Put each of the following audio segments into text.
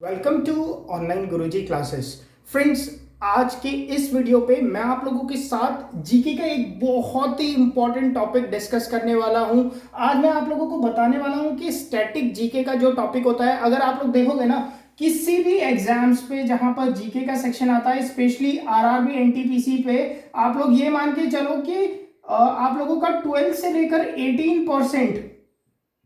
Welcome to online Guruji classes. Friends, आज के इस वीडियो पे मैं आप लोगों के साथ जीके का एक बहुत ही इंपॉर्टेंट टॉपिक डिस्कस करने वाला हूं। आज मैं आप लोगों को बताने वाला हूं कि स्टैटिक जीके का जो टॉपिक होता है, अगर आप लोग देखोगे ना किसी भी एग्जाम्स पे जहां पर जीके का सेक्शन आता है, स्पेशली आरआरबी एनटीपीसी पे, आप लोग ये मान के चलो कि आप लोगों का 12 से लेकर 18%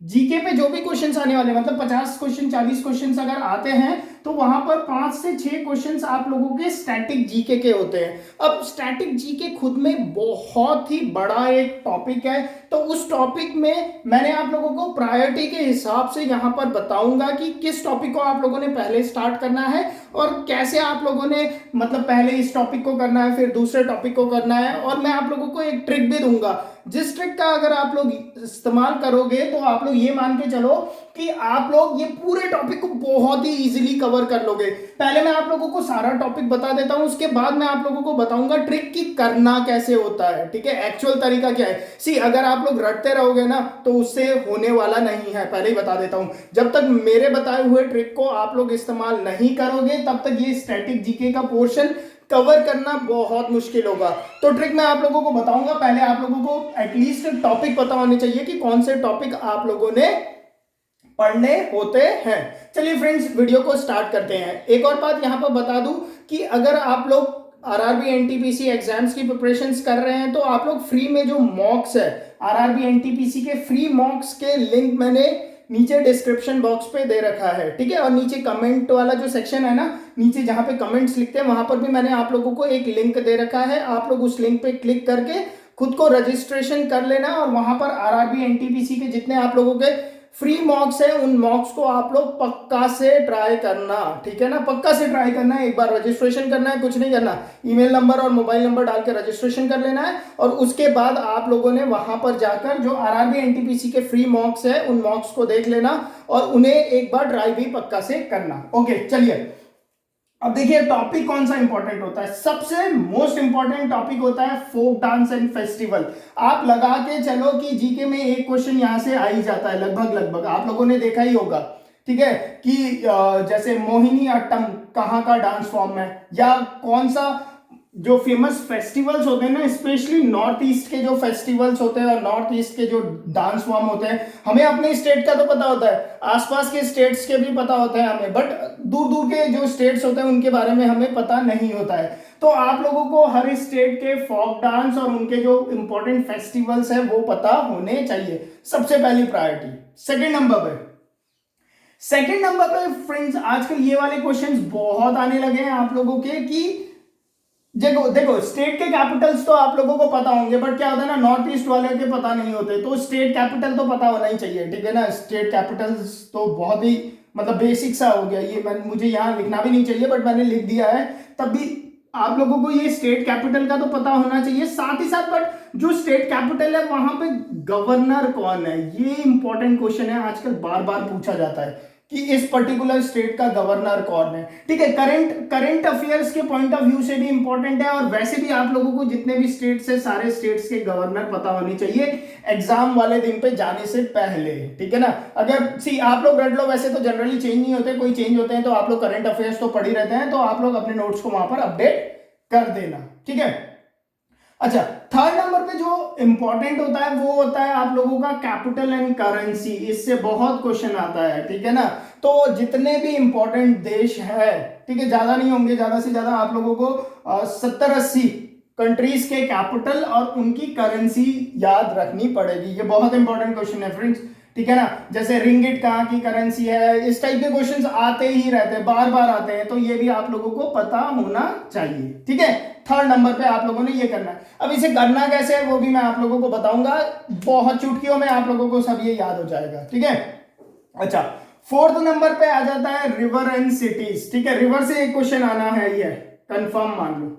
जीके पे जो भी क्वेश्चंस आने वाले, मतलब 50 क्वेश्चन 40 क्वेश्चंस अगर आते हैं तो वहां पर 5 से 6 क्वेश्चंस आप लोगों के स्टैटिक जीके के होते हैं। अब स्टैटिक जीके खुद में बहुत ही बड़ा एक टॉपिक है, तो उस टॉपिक में मैंने आप लोगों को प्रायोरिटी के हिसाब से यहां पर बताऊंगा कि किस टॉपिक को आप लोगों ने पहले स्टार्ट करना है और कैसे आप लोगों ने मतलब पहले इस टॉपिक को करना है फिर दूसरे टॉपिक को करना है। और मैं आप लोगों को एक ट्रिक भी दूंगा, जिस ट्रिक का अगर आप लोग इस्तेमाल करोगे तो आप लोग ये मान के चलो कि आप लोग ये पूरे टॉपिक को बहुत ही इजीली कवर कर लोगे। पहले मैं आप लोगों को सारा टॉपिक बता देता हूं, उसके बाद मैं आप लोगों को बताऊंगा ट्रिक की करना कैसे होता है। ठीक है, एक्चुअल तरीका क्या है। सी, अगर आप लोग रटते रहोगे ना तो उससे होने वाला नहीं है, पहले ही बता देता हूं। जब तक मेरे बताए हुए ट्रिक को आप लोग इस्तेमाल नहीं करोगे तब तक ये स्टैटिक जीके का पोर्शन कवर करना बहुत मुश्किल होगा। तो ट्रिक मैं आप लोगों को बताऊंगा, पहले आप लोगों को एटलीस्ट टॉपिक पता होने चाहिए कि कौन से टॉपिक आप लोगों ने पढ़ने होते हैं। चलिए फ्रेंड्स, वीडियो को स्टार्ट करते हैं। एक और बात यहां पर बता दूं कि अगर आप लोग आरआरबी एनटीपीसी एग्जाम्स की प्रिपरेशंस कर रहे हैं तो आप लोग फ्री में जो मॉक्स है, आरआरबी एनटीपीसी के फ्री मॉक्स के लिंक मैंने नीचे डिस्क्रिप्शन बॉक्स पे दे रखा है। ठीक है, और नीचे कमेंट वाला जो सेक्शन है ना, नीचे जहां पे कमेंट्स लिखते हैं वहां पर भी मैंने आप लोगों को एक लिंक दे रखा है। आप लोग उस लिंक पे क्लिक करके खुद को रजिस्ट्रेशन कर लेना और वहां पर आरआरबी एनटीपीसी के जितने आप लोगों के फ्री मॉक्स है उन मॉक्स को आप लोग पक्का से ट्राई करना। ठीक है ना, पक्का से ट्राई करना है। एक बार रजिस्ट्रेशन करना है, कुछ नहीं करना, ईमेल नंबर और मोबाइल नंबर डाल के रजिस्ट्रेशन कर लेना है और उसके बाद आप लोगों ने वहां पर जाकर जो आरआरबी एनटीपीसी के फ्री मॉक्स है उन मॉक्स को देख लेना और उन्हें एक बार ट्राई भी पक्का से करना। ओके, चलिए अब देखिए टॉपिक कौन सा इंपॉर्टेंट होता है। सबसे मोस्ट इंपॉर्टेंट टॉपिक होता है फोक डांस एंड फेस्टिवल। आप लगा के चलो कि जीके में एक क्वेश्चन यहां से आ ही जाता है, लगभग लगभग आप लोगों ने देखा ही होगा। ठीक है, कि जैसे मोहिनी अट्टम कहाँ का डांस फॉर्म है, या कौन सा जो फेमस फेस्टिवल्स होते हैं ना, स्पेशली नॉर्थ ईस्ट के जो फेस्टिवल्स होते हैं और नॉर्थ ईस्ट के जो डांस फॉर्म होते हैं, हमें अपने स्टेट का तो पता होता है, आसपास के स्टेट्स के भी पता होते हैं हमें, बट दूर दूर के जो स्टेट्स होते हैं उनके बारे में हमें पता नहीं होता है। तो आप लोगों को हर स्टेट के फोक डांस और उनके जो इंपॉर्टेंट फेस्टिवल्स है वो पता होने चाहिए, सबसे पहली प्रायोरिटी। सेकेंड नंबर पे फ्रेंड्स, आजकल ये वाले क्वेश्चंस बहुत आने लगे हैं आप लोगों के कि देखो देखो स्टेट के कैपिटल्स तो आप लोगों को पता होंगे, बट क्या होता है ना, नॉर्थ ईस्ट वाले के पता नहीं होते, तो स्टेट कैपिटल तो पता होना ही चाहिए। ठीक है ना, स्टेट कैपिटल्स तो बहुत ही मतलब बेसिक सा हो गया ये, मुझे यहाँ लिखना भी नहीं चाहिए बट मैंने लिख दिया है। तब भी आप लोगों को ये स्टेट कैपिटल का तो पता होना चाहिए, साथ ही साथ बट जो स्टेट कैपिटल है वहां पे गवर्नर कौन है, ये इंपॉर्टेंट क्वेश्चन है, आजकल बार बार पूछा जाता है कि इस पर्टिकुलर स्टेट का गवर्नर कौन है। ठीक है, करंट अफेयर्स के पॉइंट ऑफ व्यू से भी इंपॉर्टेंट है और वैसे भी आप लोगों को जितने भी स्टेट्स है सारे स्टेट्स के गवर्नर पता होने चाहिए एग्जाम वाले दिन पे जाने से पहले। ठीक है ना, अगर सी आप लोग रट लो, वैसे तो जनरली चेंज नहीं होते, कोई चेंज होते हैं तो आप लोग करंट अफेयर्स तो पढ़ ही रहते हैं, तो आप लोग अपने नोट्स को वहां पर अपडेट कर देना। ठीक है, अच्छा, थर्ड नंबर पे जो इंपॉर्टेंट होता है वो होता है आप लोगों का कैपिटल एंड करेंसी। इससे बहुत क्वेश्चन आता है। ठीक है ना, तो जितने भी इंपॉर्टेंट देश है, ठीक है, ज्यादा नहीं होंगे, ज्यादा से ज्यादा आप लोगों को 70-80 कंट्रीज के कैपिटल और उनकी करेंसी याद रखनी पड़ेगी। ये बहुत इंपॉर्टेंट क्वेश्चन है फ्रेंड्स। ठीक है ना, जैसे रिंगिट कहाँ की करेंसी है, इस टाइप के क्वेश्चंस आते ही रहते हैं, बार बार आते हैं, तो ये भी आप लोगों को पता होना चाहिए। ठीक है, थर्ड नंबर पे आप लोगों ने ये करना है। अब इसे करना कैसे है वो भी मैं आप लोगों को बताऊंगा, बहुत चुटकियों में आप लोगों को सब ये याद हो जाएगा। ठीक है, अच्छा, फोर्थ नंबर पे आ जाता है रिवर एंड सिटीज। ठीक है, रिवर से एक क्वेश्चन आना है, ये कंफर्म मान लो।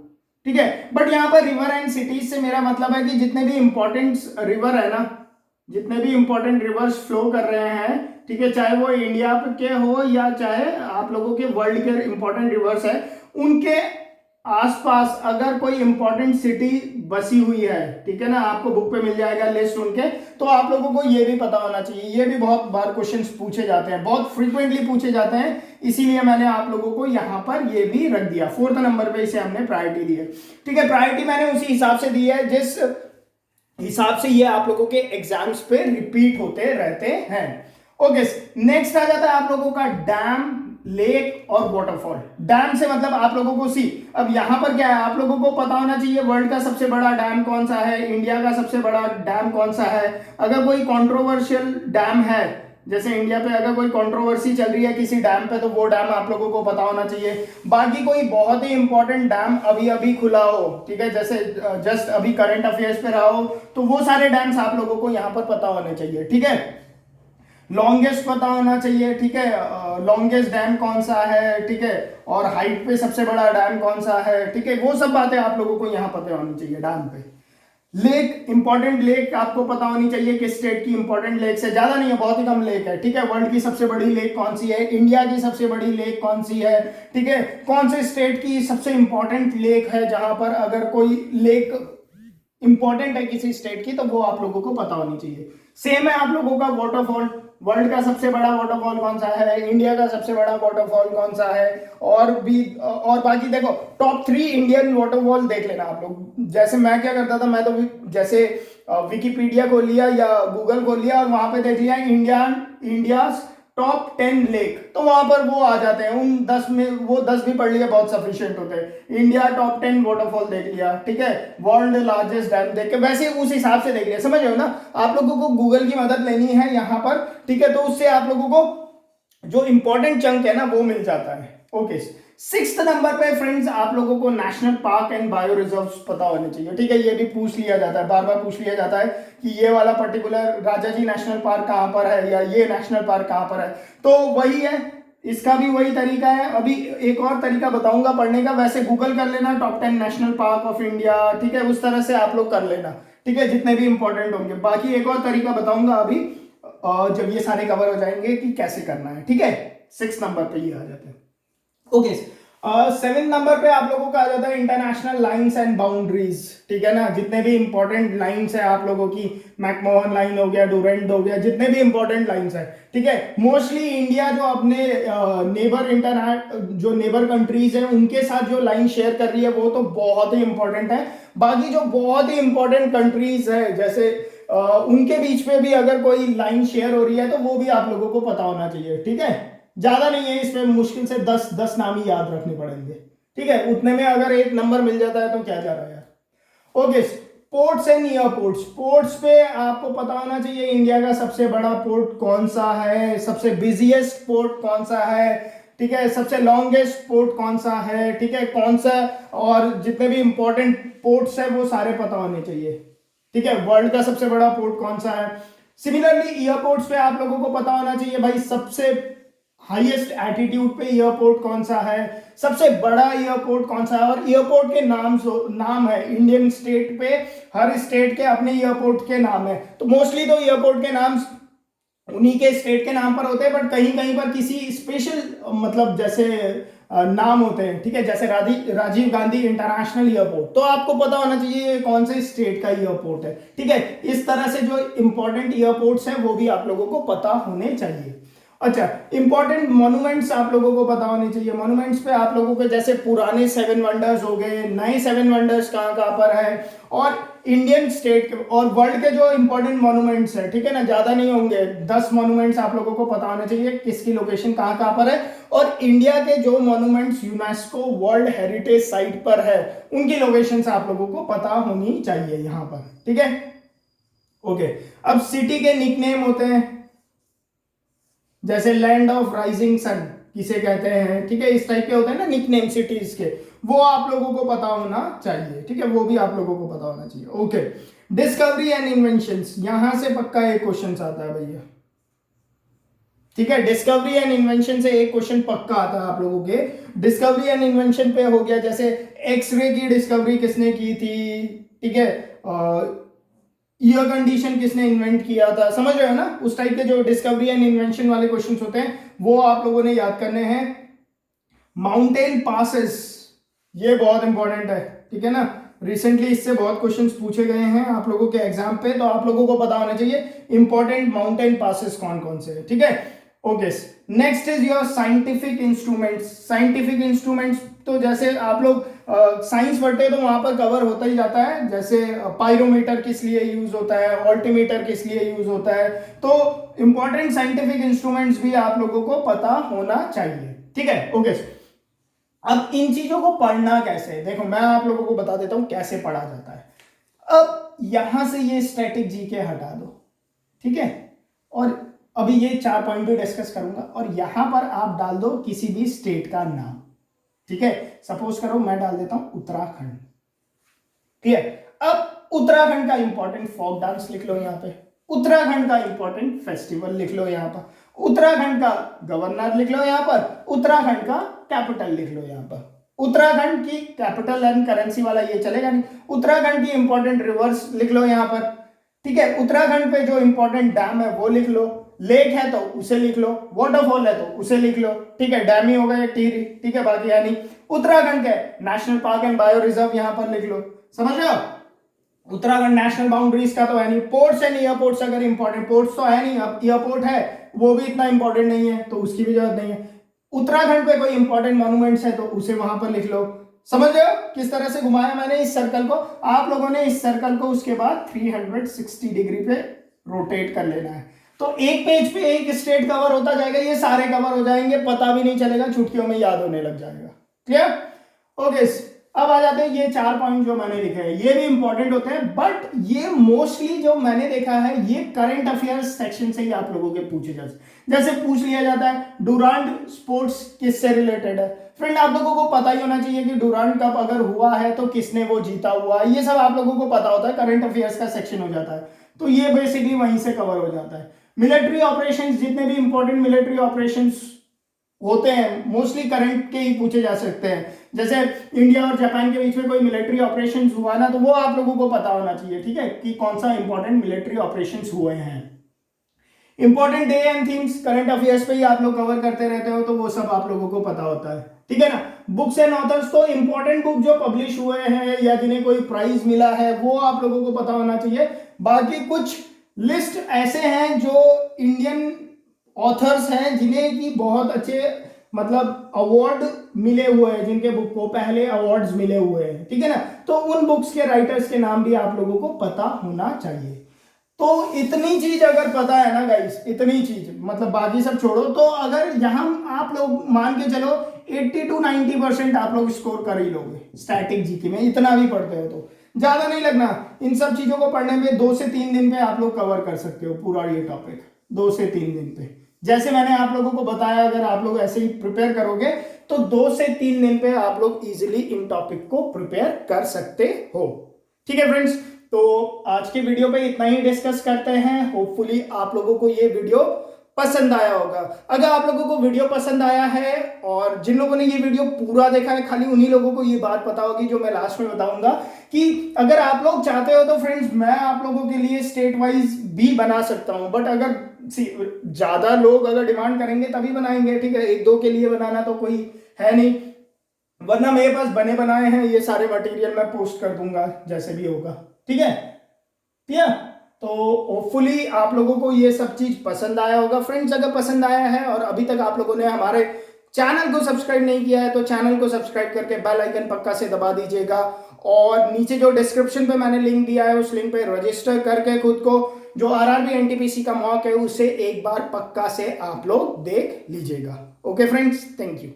ठीक है, बट यहां पर रिवर एंड सिटीज से मेरा मतलब है कि जितने भी इंपॉर्टेंट रिवर है ना, जितने भी इंपॉर्टेंट रिवर्स फ्लो कर रहे हैं, ठीक है, चाहे वो इंडिया के हो या चाहे आप लोगों के वर्ल्ड के इंपॉर्टेंट रिवर्स है, उनके आसपास अगर कोई इंपॉर्टेंट सिटी बसी हुई है, ठीक है ना, आपको बुक पे मिल जाएगा लिस्ट उनके, तो आप लोगों को ये भी पता होना चाहिए। ये भी बहुत बार क्वेश्चंस पूछे जाते हैं, बहुत फ्रीक्वेंटली पूछे जाते हैं, इसीलिए मैंने आप लोगों को यहां पर ये भी रख दिया। 4th नंबर पे इसे हमने प्रायोरिटी दी है, ठीक है। प्रायोरिटी मैंने उसी हिसाब से दी है जिस हिसाब से ये आप लोगों के एग्जाम्स पे रिपीट होते रहते हैं। ओके, नेक्स्ट आ जाता है आप लोगों का डैम, लेक और वाटरफॉल। डैम से मतलब आप लोगों को सी, अब यहां पर क्या है, आप लोगों को पता होना चाहिए वर्ल्ड का सबसे बड़ा डैम कौन सा है, इंडिया का सबसे बड़ा डैम कौन सा है। अगर कोई कंट्रोवर्शियल डैम है, जैसे इंडिया पे अगर कोई कंट्रोवर्सी चल रही है किसी डैम पे, तो वो डैम आप लोगों को पता होना चाहिए। बाकी कोई बहुत ही इंपॉर्टेंट डैम अभी अभी खुला हो, ठीक है, जैसे जस्ट अभी करंट अफेयर्स पे रहा हो, तो वो सारे डैम्स आप लोगों को यहां पर पता होने चाहिए, ठीक है। लॉन्गेस्ट पता होना चाहिए, ठीक है, लॉन्गेस्ट डैम कौन सा है, ठीक है, और हाइट पे सबसे बड़ा डैम कौन सा है, ठीक है, वो सब बातें आप लोगों को यहां पता होनी चाहिए। डैम पे लेक, इंपॉर्टेंट लेक आपको पता होनी चाहिए किस स्टेट की इंपॉर्टेंट लेक है, ज्यादा नहीं है, बहुत ही कम लेक है, ठीक है। वर्ल्ड की सबसे बड़ी लेक कौन सी है, इंडिया की सबसे बड़ी लेक कौन सी है, ठीक है, कौन से स्टेट की सबसे इंपॉर्टेंट लेक है, जहां पर अगर कोई लेक इंपॉर्टेंट है किसी स्टेट की, तो वो आप लोगों को पता होनी चाहिए। सेम है आप लोगों का वाटरफॉल, वर्ल्ड का सबसे बड़ा वाटरफॉल कौन सा है, इंडिया का सबसे बड़ा वाटरफॉल कौन सा है, और भी और बाकी देखो टॉप 3 इंडियन वाटरफॉल देख लेना आप लोग। जैसे मैं क्या करता था, मैं तो जैसे विकिपीडिया खोल लिया या गूगल खोल लिया और वहां पे देख लिया इंडिया टॉप 10 लेक, तो वहां पर वो आ जाते हैं। उन 10 में वो 10 भी पढ़ लिया बहुत सफिशिएंट होते हैं। इंडिया टॉप 10 वाटरफॉल देख लिया, ठीक है, वर्ल्ड लार्जेस्ट डैम देख के, वैसे उस हिसाब से देख लिया, समझ रहे हो ना। आप लोगों को गूगल की मदद लेनी है यहाँ पर, ठीक है, तो उससे आप लोगों को जो इंपॉर्टेंट चंक है ना वो मिल जाता है। ओके, 6th नंबर पे फ्रेंड्स आप लोगों को national park and bio reserves पता होने चाहिए, ठीक है। ये भी पूछ लिया जाता है, बार बार पूछ लिया जाता है कि ये वाला पर्टिकुलर राजाजी नेशनल पार्क कहां पर है, या ये नेशनल पार्क कहां पर है, तो वही है, इसका भी वही तरीका है। अभी एक और तरीका बताऊंगा पढ़ने का, वैसे गूगल कर लेना top 10 national park of India, ठीक है, उस तरह से आप लोग कर लेना, ठीक है, जितने भी इंपॉर्टेंट होंगे। बाकी एक और तरीका बताऊंगा अभी जब ये सारे कवर हो जाएंगे कि कैसे करना है, ठीक है। 6 नंबर पे ये आ जाते हैं। ओके, 7 नंबर पे आप लोगों का आ जाता है इंटरनेशनल लाइंस एंड बाउंड्रीज, ठीक है ना। जितने भी इंपॉर्टेंट लाइंस है आप लोगों की, मैकमोहन लाइन हो गया, डूरेंट हो गया, जितने भी इंपॉर्टेंट लाइंस है, ठीक है। मोस्टली इंडिया जो अपने जो नेबर कंट्रीज है उनके साथ जो लाइन शेयर कर रही है वो तो बहुत ही इंपॉर्टेंट है। बाकी जो बहुत ही इंपॉर्टेंट कंट्रीज है जैसे उनके बीच में भी अगर कोई लाइन शेयर हो रही है तो वो भी आप लोगों को पता होना चाहिए, ठीक है। ज्यादा नहीं है इसमें, मुश्किल से 10 नाम ही याद रखने पड़ेंगे, ठीक है। उतने में अगर एक नंबर मिल जाता है तो क्या जा रहा है यार। Okay, ports and airports. Ports पे आपको पता होना चाहिए इंडिया का सबसे बड़ा पोर्ट कौन सा है, सबसे बिजिएस्ट पोर्ट कौन सा है, ठीक है, सबसे लॉन्गेस्ट पोर्ट कौन सा है, ठीक है, कौन सा, और जितने भी इंपॉर्टेंट पोर्ट्स है वो सारे पता होने चाहिए, ठीक है। वर्ल्ड का सबसे बड़ा पोर्ट कौन सा है। सिमिलरली एयरपोर्ट्स पे आप लोगों को पता होना चाहिए भाई सबसे हाईएस्ट एटीट्यूड पे एयरपोर्ट कौन सा है, सबसे बड़ा एयरपोर्ट कौन सा है, और एयरपोर्ट के नाम है इंडियन स्टेट पे, हर स्टेट के अपने एयरपोर्ट के नाम है। तो मोस्टली तो एयरपोर्ट के नाम उन्हीं के स्टेट के नाम पर होते हैं, बट कहीं कहीं पर किसी स्पेशल मतलब जैसे नाम होते हैं, ठीक है, जैसे राजीव गांधी इंटरनेशनल एयरपोर्ट, तो आपको पता होना चाहिए कौन से स्टेट का एयरपोर्ट है, ठीक है। इस तरह से जो इंपॉर्टेंट एयरपोर्ट्स हैं वो भी आप लोगों को पता होने चाहिए। अच्छा, इंपॉर्टेंट मॉन्यूमेंट्स आप लोगों को पता होने चाहिए। मॉन्यूमेंट्स पे आप लोगों के जैसे पुराने 7 वंडर्स हो गए, नए 7 वंडर्स कहाँ कहाँ पर है, और इंडियन स्टेट के और वर्ल्ड के जो इंपॉर्टेंट मॉन्यूमेंट्स है, ठीक है ना, ज्यादा नहीं होंगे, 10 मॉन्यूमेंट्स आप लोगों को पता होने चाहिए किसकी लोकेशन कहाँ कहाँ पर है, और इंडिया के जो monuments UNESCO world heritage site पर है उनकी लोकेशन आप लोगों को पता होनी चाहिए यहाँ पर, ठीक है। ओके, अब सिटी के निकनेम होते हैं, जैसे लैंड ऑफ राइजिंग सन किसे कहते हैं, ठीक है, इस टाइप के होते हैं ना निकनेम सिटीज के, वो आप लोगों को पता होना चाहिए, ठीक है, वो भी आप लोगों को पता होना चाहिए। ओके, डिस्कवरी एंड इन्वेंशंस, यहां से पक्का एक क्वेश्चन आता है भैया, ठीक है। डिस्कवरी एंड इन्वेंशन से एक क्वेश्चन पक्का आता है आप लोगों के। डिस्कवरी एंड इन्वेंशन पे हो गया, जैसे एक्सरे की डिस्कवरी किसने की थी, ठीक है, एयर कंडीशन किसने इन्वेंट किया था, समझ रहे हो ना। उस टाइप के जो डिस्कवरी एंड इन्वेंशन वाले क्वेश्चंस होते हैं वो आप लोगों ने याद करने हैं। माउंटेन पासेस, ये बहुत इंपॉर्टेंट है, ठीक है ना। रिसेंटली इससे बहुत क्वेश्चंस पूछे गए हैं आप लोगों के एग्जाम पे, तो आप लोगों को पता होना चाहिए इंपॉर्टेंट माउंटेन पासेस कौन कौन से हैं, ठीक है। Okay, next is your scientific instruments. Scientific instruments तो जैसे आप लोग साइंस पढ़ते हैं तो वहां पर कवर होता ही जाता है, जैसे पायरोमीटर किस लिए यूज होता है, ऑल्टीमीटर किस लिए यूज होता है, तो इंपॉर्टेंट साइंटिफिक इंस्ट्रूमेंट्स भी आप लोगों को पता होना चाहिए, ठीक है। ओके, अब इन चीजों को पढ़ना कैसे है, देखो मैं आप लोगों को बता देता हूं कैसे पढ़ा जाता है। अब यहां से ये स्टैटिक जीके हटा दो, ठीक है, और अभी ये 4 पॉइंट भी डिस्कस करूंगा, और यहां पर आप डाल दो किसी भी स्टेट का नाम, ठीक है। सपोज करो मैं डाल देता हूं उत्तराखंड, ठीक है। अब उत्तराखंड का इंपॉर्टेंट फोक डांस लिख लो यहां पे, उत्तराखंड का इंपॉर्टेंट फेस्टिवल लिख लो यहां पर, उत्तराखंड का गवर्नर लिख लो यहां पर, उत्तराखंड का कैपिटल लिख लो यहां पर। उत्तराखंड की कैपिटल एंड करेंसी वाला ये चलेगा नहीं, उत्तराखंड की इंपॉर्टेंट रिवर्स लिख लो यहां पर, ठीक है। उत्तराखंड पे जो इंपॉर्टेंट डैम है वो लिख लो, लेक है तो उसे लिख लो, वाटरफॉल है तो उसे लिख लो, ठीक है। डैम ही हो गया टीरी, ठीक है, बाकी है नहीं। उत्तराखंड के national park and bio reserve यहां पर लिख लो, समझ रहे हो। उत्तराखंड नेशनल बाउंड्रीज का तो है नहीं, पोर्ट्स एंड एयरपोर्ट्स अगर इंपॉर्टेंट, पोर्ट्स तो है नहीं, अब एयरपोर्ट है वो भी इतना इंपॉर्टेंट नहीं है तो उसकी भी जरूरत नहीं है। उत्तराखंड पे कोई इंपॉर्टेंट मॉन्यूमेंट्स है तो उसे वहां पर लिख लो, समझ रहे हो किस तरह से घुमाया मैंने इस सर्कल को। आप लोगों ने इस सर्कल को उसके बाद 360 डिग्री पे रोटेट कर लेना है, तो एक पेज पे एक स्टेट कवर होता जाएगा, ये सारे कवर हो जाएंगे, पता भी नहीं चलेगा, चुटकियों में याद होने लग जाएगा, क्लियर। ओके, अब आ जाते हैं ये 4 पॉइंट जो मैंने लिखे हैं, ये भी इंपॉर्टेंट होते हैं, बट ये मोस्टली जो मैंने देखा है ये करंट अफेयर्स सेक्शन से ही आप लोगों के पूछे जाते हैं। जैसे पूछ लिया जाता है डुरांड स्पोर्ट्स किससे रिलेटेड है, फ्रेंड आप लोगों को पता ही होना चाहिए कि डुरांड कप अगर हुआ है तो किसने वो जीता हुआ है, ये सब आप लोगों को पता होता है, करंट अफेयर्स का सेक्शन हो जाता है, तो ये बेसिकली वहीं से कवर हो जाता है। मिलिट्री ऑपरेशंस, जितने भी इंपॉर्टेंट मिलिट्री ऑपरेशंस होते हैं मोस्टली करंट के ही पूछे जा सकते हैं, जैसे इंडिया और जापान के बीच में कोई मिलिट्री ऑपरेशंस हुआ ना, तो वो आप लोगों को पता होना चाहिए, ठीक है, कि कौन सा इंपॉर्टेंट मिलिट्री ऑपरेशंस हुए हैं। Important day and themes current affairs पे ही आप लोग कवर करते रहते हो, तो वो सब आप लोगों को पता होता है, ठीक है ना। बुक्स एंड ऑथर्स, तो इंपॉर्टेंट बुक जो पब्लिश हुए हैं या जिन्हें कोई प्राइज मिला है वो आप लोगों को पता होना चाहिए। बाकी कुछ लिस्ट ऐसे हैं जो इंडियन ऑथर्स हैं जिन्हें की बहुत अच्छे मतलब अवार्ड मिले हुए हैं, जिनके बुक को पहले अवार्ड्स मिले हुए हैं, ठीक है ना, तो उन बुक्स के राइटर्स के नाम भी आप लोगों को पता होना चाहिए। तो इतनी चीज अगर पता है ना गाइस, इतनी चीज मतलब बाकी सब छोड़ो, तो अगर यहां आप लोग मान के चलो 80 to 90% आप लोग स्कोर कर ही लोगे स्टैटिक जीके में, इतना भी पढ़ते हो तो ज्यादा नहीं लगना। इन सब चीजों को पढ़ने में 2 से 3 दिन पे आप लोग कवर कर सकते हो पूरा ये टॉपिक, 2 से 3 दिन पे, जैसे मैंने आप लोगों को बताया। अगर आप लोग ऐसे ही प्रिपेयर करोगे तो 2 से 3 दिन पे आप लोग इजीली इन टॉपिक को प्रिपेयर कर सकते हो, ठीक है फ्रेंड्स। तो आज के वीडियो पे इतना ही डिस्कस करते हैं, होपफुली आप लोगों को ये वीडियो पसंद आया होगा। अगर आप लोगों को वीडियो पसंद आया है, और जिन लोगों ने ये वीडियो पूरा देखा है खाली उन्हीं लोगों को ये बात पता होगी जो मैं लास्ट में बताऊंगा, कि अगर आप लोग चाहते हो तो फ्रेंड्स मैं आप लोगों के लिए स्टेट वाइज भी बना सकता हूं, बट अगर ज्यादा लोग अगर डिमांड करेंगे तभी बनाएंगे, ठीक है, 1-2 के लिए बनाना तो कोई है नहीं, वरना मेरे पास बने बनाए हैं, ये सारे मटेरियल मैं पोस्ट कर दूंगा जैसे भी होगा, ठीक है। तो होपफुली आप लोगों को ये सब चीज पसंद आया होगा फ्रेंड्स। अगर पसंद आया है और अभी तक आप लोगों ने हमारे चैनल को सब्सक्राइब नहीं किया है तो चैनल को सब्सक्राइब करके बेल आइकन पक्का से दबा दीजिएगा, और नीचे जो डिस्क्रिप्शन पे मैंने लिंक दिया है उस लिंक पे रजिस्टर करके खुद को जो आरआरबी एनटीपीसी का मॉक है उसे एक बार पक्का से आप लोग देख लीजिएगा। Okay friends, thank you.